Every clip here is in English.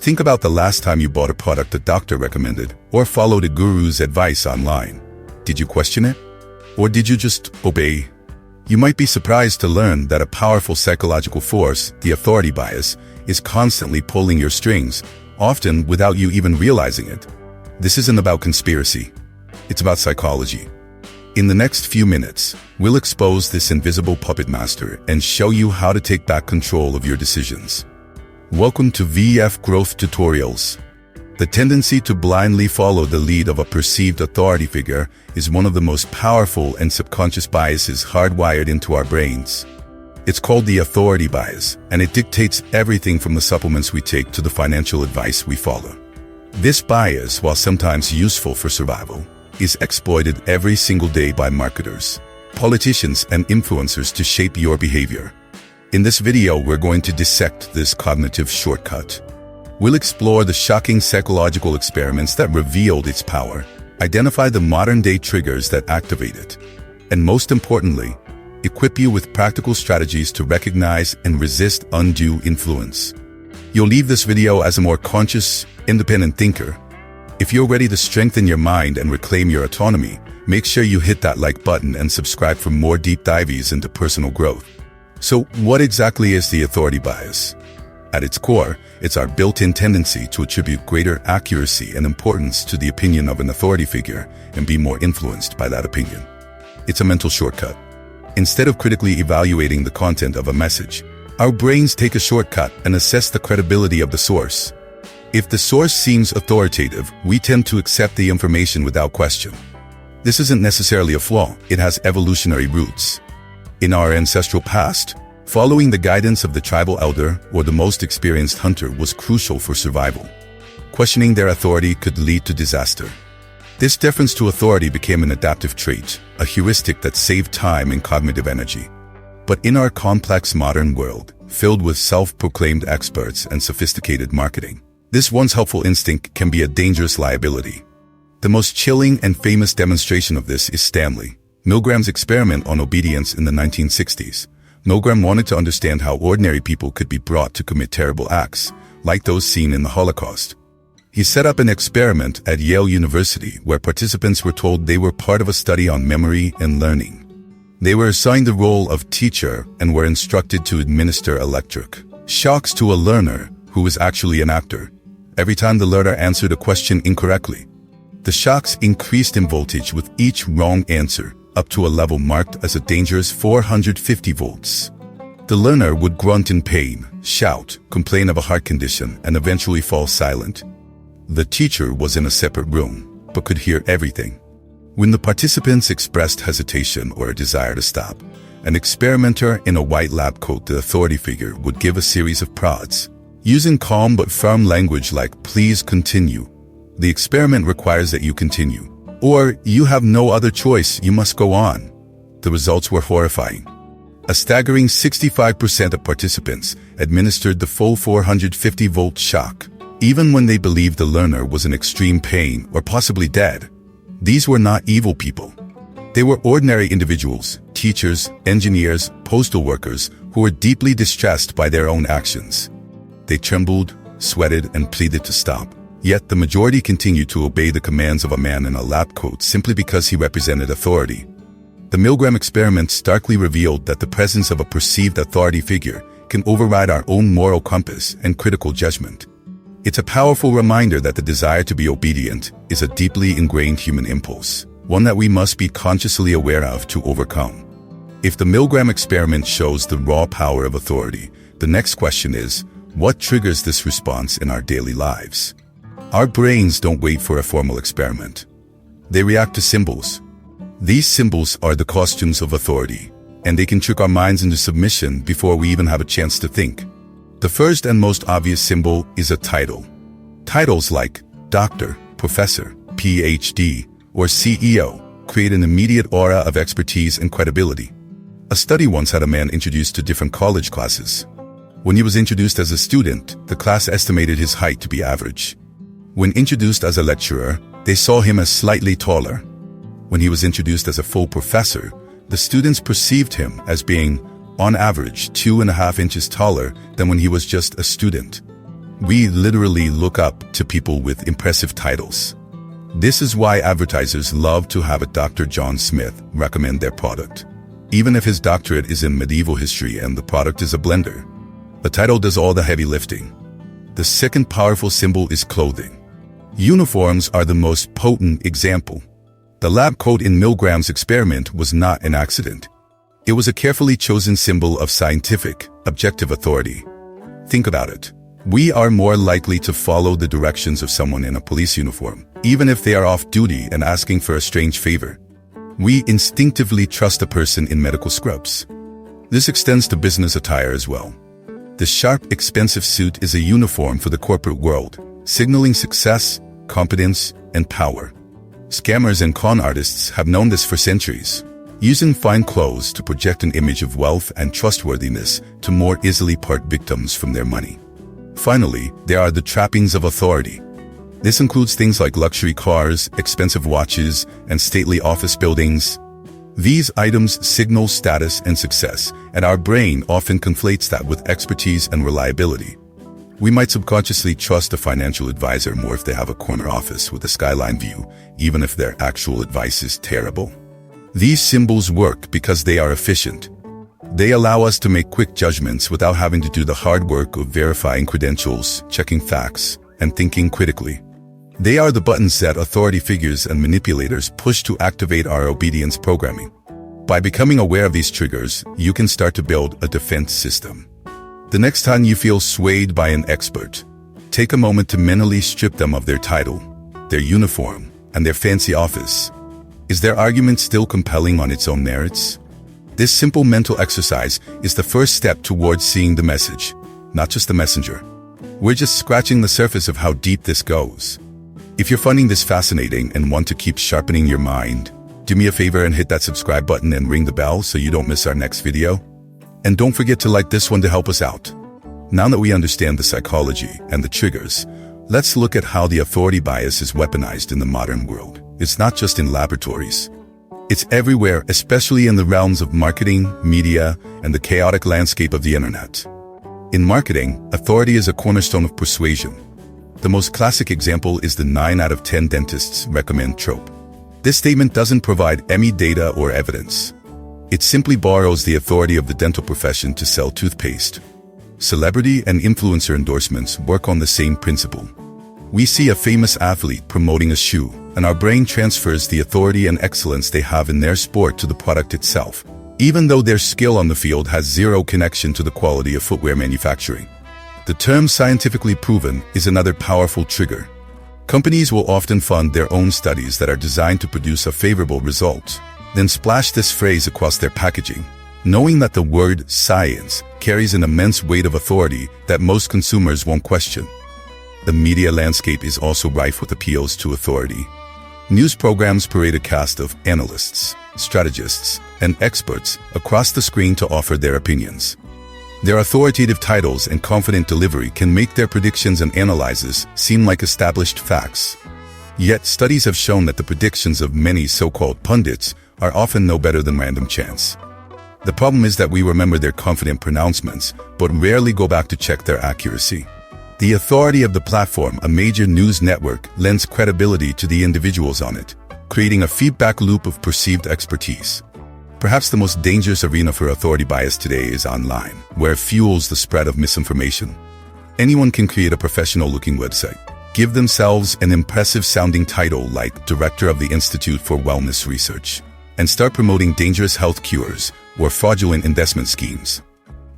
Think about the last time you bought a product a doctor recommended or followed a guru's advice online. Did you question it? Or did you just obey? You might be surprised to learn that a powerful psychological force, the authority bias, is constantly pulling your strings, often without you even realizing it. This isn't about conspiracy. It's about psychology. In the next few minutes, we'll expose this invisible puppet master and show you how to take back control of your decisions. Welcome to VF Growth Tutorials. The tendency to blindly follow the lead of a perceived authority figure is one of the most powerful and subconscious biases hardwired into our brains. It's called the authority bias, and it dictates everything from the supplements we take to the financial advice we follow. This bias, while sometimes useful for survival, is exploited every single day by marketers, politicians, and influencers to shape your behavior. In this video, we're going to dissect this cognitive shortcut. We'll explore the shocking psychological experiments that revealed its power, identify the modern-day triggers that activate it, and most importantly, equip you with practical strategies to recognize and resist undue influence. You'll leave this video as a more conscious, independent thinker. If you're ready to strengthen your mind and reclaim your autonomy, make sure you hit that like button and subscribe for more deep dives into personal growth. So, what exactly is the authority bias? At its core, it's our built-in tendency to attribute greater accuracy and importance to the opinion of an authority figure and be more influenced by that opinion. It's a mental shortcut. Instead of critically evaluating the content of a message, our brains take a shortcut and assess the credibility of the source. If the source seems authoritative, we tend to accept the information without question. This isn't necessarily a flaw, it has evolutionary roots. In our ancestral past, following the guidance of the tribal elder or the most experienced hunter was crucial for survival. Questioning their authority could lead to disaster. This deference to authority became an adaptive trait, a heuristic that saved time and cognitive energy. But in our complex modern world, filled with self-proclaimed experts and sophisticated marketing, this once helpful instinct can be a dangerous liability. The most chilling and famous demonstration of this is Stanley Milgram's experiment on obedience in the 1960s. Milgram wanted to understand how ordinary people could be brought to commit terrible acts, like those seen in the Holocaust. He set up an experiment at Yale University where participants were told they were part of a study on memory and learning. They were assigned the role of teacher and were instructed to administer electric shocks to a learner who was actually an actor every time the learner answered a question incorrectly. The shocks increased in voltage with each wrong answer, up to a level marked as a dangerous 450 volts. The learner would grunt in pain, shout, complain of a heart condition, and eventually fall silent. The teacher was in a separate room, but could hear everything. When the participants expressed hesitation or a desire to stop, an experimenter in a white lab coat, the authority figure, would give a series of prods. Using calm but firm language like, "Please continue. The experiment requires that you continue." Or, "You have no other choice, you must go on." The results were horrifying. A staggering 65% of participants administered the full 450-volt shock, even when they believed the learner was in extreme pain or possibly dead. These were not evil people. They were ordinary individuals, teachers, engineers, postal workers, who were deeply distressed by their own actions. They trembled, sweated, and pleaded to stop. Yet the majority continued to obey the commands of a man in a lab coat simply because he represented authority. The Milgram experiment starkly revealed that the presence of a perceived authority figure can override our own moral compass and critical judgment. It's a powerful reminder that the desire to be obedient is a deeply ingrained human impulse, one that we must be consciously aware of to overcome. If the Milgram experiment shows the raw power of authority, the next question is, what triggers this response in our daily lives? Our brains don't wait for a formal experiment. They react to symbols. These symbols are the costumes of authority, and they can trick our minds into submission before we even have a chance to think. The first and most obvious symbol is a title. Titles like doctor, professor, PhD, or CEO create an immediate aura of expertise and credibility. A study once had a man introduced to different college classes. When he was introduced as a student, the class estimated his height to be average. When introduced as a lecturer, they saw him as slightly taller. When he was introduced as a full professor, the students perceived him as being, on average, 2.5 inches taller than when he was just a student. We literally look up to people with impressive titles. This is why advertisers love to have a Dr. John Smith recommend their product. Even if his doctorate is in medieval history and the product is a blender, the title does all the heavy lifting. The second powerful symbol is clothing. Uniforms are the most potent example. The lab coat in Milgram's experiment was not an accident. It was a carefully chosen symbol of scientific, objective authority. Think about it. We are more likely to follow the directions of someone in a police uniform, even if they are off duty and asking for a strange favor. We instinctively trust a person in medical scrubs. This extends to business attire as well. The sharp, expensive suit is a uniform for the corporate world, signaling success, competence, and power. Scammers and con artists have known this for centuries, using fine clothes to project an image of wealth and trustworthiness to more easily part victims from their money. Finally, there are the trappings of authority. This includes things like luxury cars, expensive watches, and stately office buildings. These items signal status and success, and our brain often conflates that with expertise and reliability. We might subconsciously trust a financial advisor more if they have a corner office with a skyline view, even if their actual advice is terrible. These symbols work because they are efficient. They allow us to make quick judgments without having to do the hard work of verifying credentials, checking facts, and thinking critically. They are the buttons that authority figures and manipulators push to activate our obedience programming. By becoming aware of these triggers, you can start to build a defense system. The next time you feel swayed by an expert, take a moment to mentally strip them of their title, their uniform, and their fancy office. Is their argument still compelling on its own merits? This simple mental exercise is the first step towards seeing the message, not just the messenger. We're just scratching the surface of how deep this goes. If you're finding this fascinating and want to keep sharpening your mind, do me a favor and hit that subscribe button and ring the bell so you don't miss our next video. And don't forget to like this one to help us out. Now that we understand the psychology and the triggers, let's look at how the authority bias is weaponized in the modern world. It's not just in laboratories. It's everywhere, especially in the realms of marketing, media, and the chaotic landscape of the internet. In marketing, authority is a cornerstone of persuasion. The most classic example is the 9 out of 10 dentists recommend trope. This statement doesn't provide any data or evidence. It simply borrows the authority of the dental profession to sell toothpaste. Celebrity and influencer endorsements work on the same principle. We see a famous athlete promoting a shoe, and our brain transfers the authority and excellence they have in their sport to the product itself, even though their skill on the field has zero connection to the quality of footwear manufacturing. The term scientifically proven is another powerful trigger. Companies will often fund their own studies that are designed to produce a favorable result, then splash this phrase across their packaging, knowing that the word science carries an immense weight of authority that most consumers won't question. The media landscape is also rife with appeals to authority. News programs parade a cast of analysts, strategists, and experts across the screen to offer their opinions. Their authoritative titles and confident delivery can make their predictions and analyses seem like established facts. Yet studies have shown that the predictions of many so-called pundits are often no better than random chance. The problem is that we remember their confident pronouncements, but rarely go back to check their accuracy. The authority of the platform, a major news network, lends credibility to the individuals on it, creating a feedback loop of perceived expertise. Perhaps the most dangerous arena for authority bias today is online, where it fuels the spread of misinformation. Anyone can create a professional-looking website, give themselves an impressive-sounding title like Director of the Institute for Wellness Research, and start promoting dangerous health cures or fraudulent investment schemes.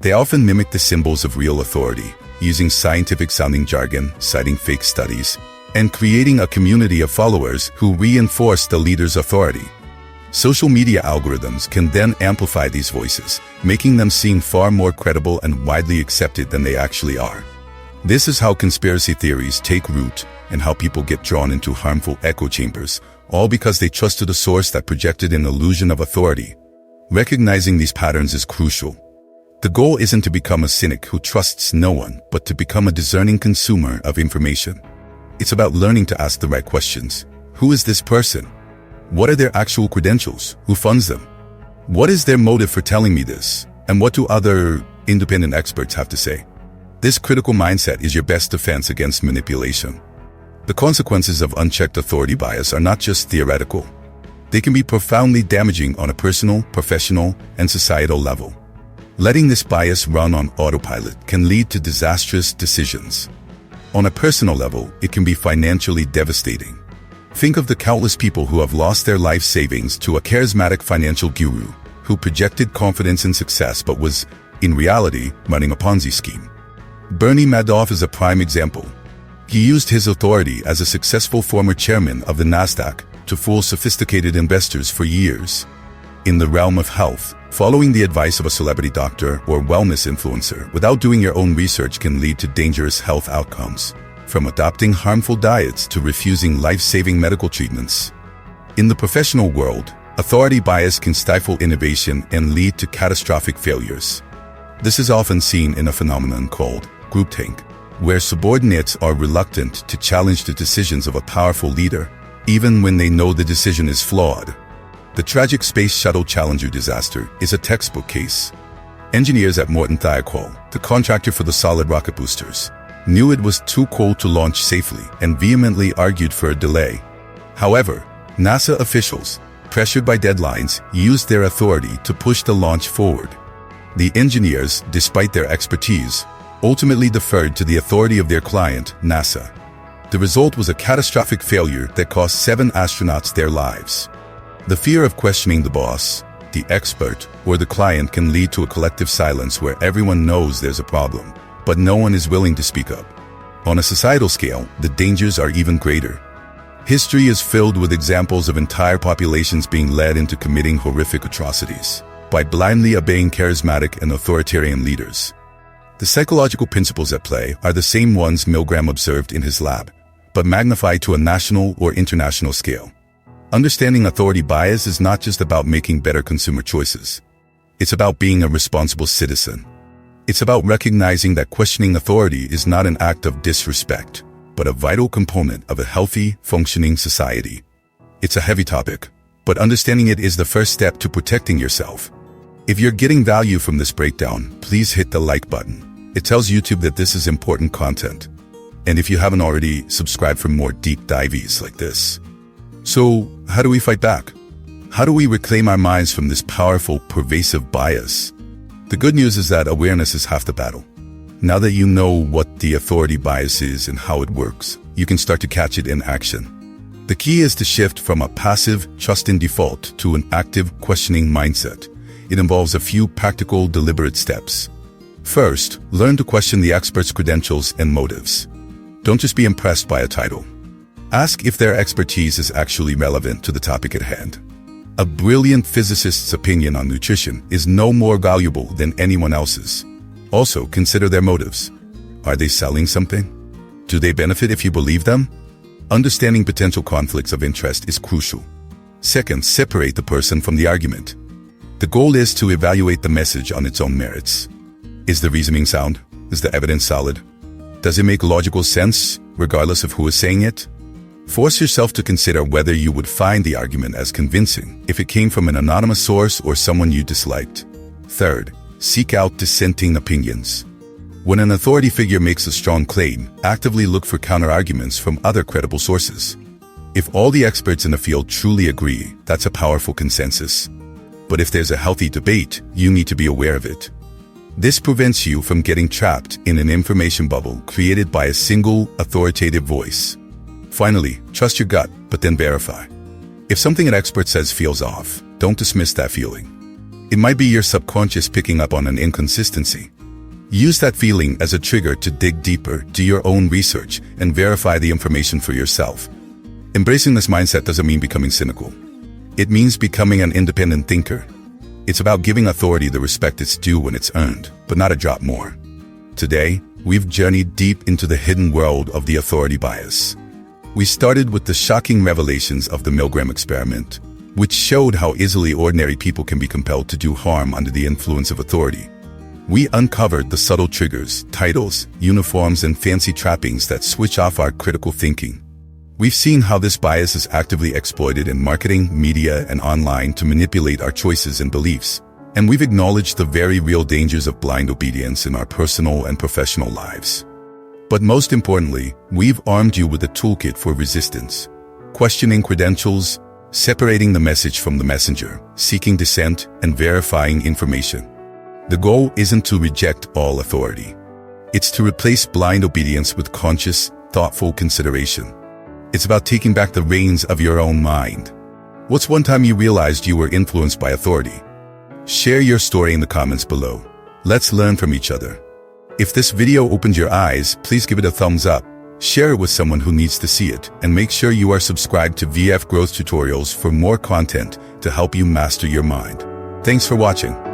They often mimic the symbols of real authority, using scientific-sounding jargon, citing fake studies, and creating a community of followers who reinforce the leader's authority. Social media algorithms can then amplify these voices, making them seem far more credible and widely accepted than they actually are. This is how conspiracy theories take root and how people get drawn into harmful echo chambers, all because they trusted a source that projected an illusion of authority. Recognizing these patterns is crucial. The goal isn't to become a cynic who trusts no one, but to become a discerning consumer of information. It's about learning to ask the right questions. Who is this person? What are their actual credentials? Who funds them? What is their motive for telling me this? And what do other independent experts have to say? This critical mindset is your best defense against manipulation. The consequences of unchecked authority bias are not just theoretical. They can be profoundly damaging on a personal, professional, and societal level. Letting this bias run on autopilot can lead to disastrous decisions. On a personal level, it can be financially devastating. Think of the countless people who have lost their life savings to a charismatic financial guru who projected confidence and success but was, in reality, running a Ponzi scheme. Bernie Madoff is a prime example. He used his authority as a successful former chairman of the Nasdaq to fool sophisticated investors for years. In the realm of health, following the advice of a celebrity doctor or wellness influencer without doing your own research can lead to dangerous health outcomes, from adopting harmful diets to refusing life-saving medical treatments. In the professional world, authority bias can stifle innovation and lead to catastrophic failures. This is often seen in a phenomenon called groupthink, where subordinates are reluctant to challenge the decisions of a powerful leader, even when they know the decision is flawed. The tragic Space Shuttle Challenger disaster is a textbook case. Engineers at Morton Thiokol, the contractor for the solid rocket boosters, knew it was too cold to launch safely and vehemently argued for a delay. However, NASA officials, pressured by deadlines, used their authority to push the launch forward. The engineers, despite their expertise, ultimately deferred to the authority of their client, NASA. The result was a catastrophic failure that cost 7 astronauts their lives. The fear of questioning the boss, the expert, or the client can lead to a collective silence where everyone knows there's a problem, but no one is willing to speak up. On a societal scale, the dangers are even greater. History is filled with examples of entire populations being led into committing horrific atrocities by blindly obeying charismatic and authoritarian leaders. The psychological principles at play are the same ones Milgram observed in his lab, but magnified to a national or international scale. Understanding authority bias is not just about making better consumer choices. It's about being a responsible citizen. It's about recognizing that questioning authority is not an act of disrespect, but a vital component of a healthy, functioning society. It's a heavy topic, but understanding it is the first step to protecting yourself. If you're getting value from this breakdown, please hit the like button. It tells YouTube that this is important content. And if you haven't already, subscribe for more deep dives like this. So, how do we fight back? How do we reclaim our minds from this powerful, pervasive bias? The good news is that awareness is half the battle. Now that you know what the authority bias is and how it works, you can start to catch it in action. The key is to shift from a passive, trust in default to an active, questioning mindset. It involves a few practical, deliberate steps. First, learn to question the expert's credentials and motives. Don't just be impressed by a title. Ask if their expertise is actually relevant to the topic at hand. A brilliant physicist's opinion on nutrition is no more valuable than anyone else's. Also, consider their motives. Are they selling something? Do they benefit if you believe them? Understanding potential conflicts of interest is crucial. Second, separate the person from the argument. The goal is to evaluate the message on its own merits. Is the reasoning sound? Is the evidence solid? Does it make logical sense, regardless of who is saying it? Force yourself to consider whether you would find the argument as convincing if it came from an anonymous source or someone you disliked. Third, seek out dissenting opinions. When an authority figure makes a strong claim, actively look for counterarguments from other credible sources. If all the experts in the field truly agree, that's a powerful consensus. But if there's a healthy debate, you need to be aware of it. This prevents you from getting trapped in an information bubble created by a single authoritative voice. Finally, trust your gut, but then verify. If something an expert says feels off, don't dismiss that feeling. It might be your subconscious picking up on an inconsistency. Use that feeling as a trigger to dig deeper, do your own research, and verify the information for yourself. Embracing this mindset doesn't mean becoming cynical. It means becoming an independent thinker. It's about giving authority the respect it's due when it's earned, but not a drop more. Today, we've journeyed deep into the hidden world of the authority bias. We started with the shocking revelations of the Milgram experiment, which showed how easily ordinary people can be compelled to do harm under the influence of authority. We uncovered the subtle triggers, titles, uniforms, and fancy trappings that switch off our critical thinking. We've seen how this bias is actively exploited in marketing, media, and online to manipulate our choices and beliefs. And we've acknowledged the very real dangers of blind obedience in our personal and professional lives. But most importantly, we've armed you with a toolkit for resistance. Questioning credentials, separating the message from the messenger, seeking dissent, and verifying information. The goal isn't to reject all authority. It's to replace blind obedience with conscious, thoughtful consideration. It's about taking back the reins of your own mind. What's one time you realized you were influenced by authority? Share your story in the comments below. Let's learn from each other. If this video opened your eyes, please give it a thumbs up, share it with someone who needs to see it, and make sure you are subscribed to VF Growth Tutorials for more content to help you master your mind. Thanks for watching.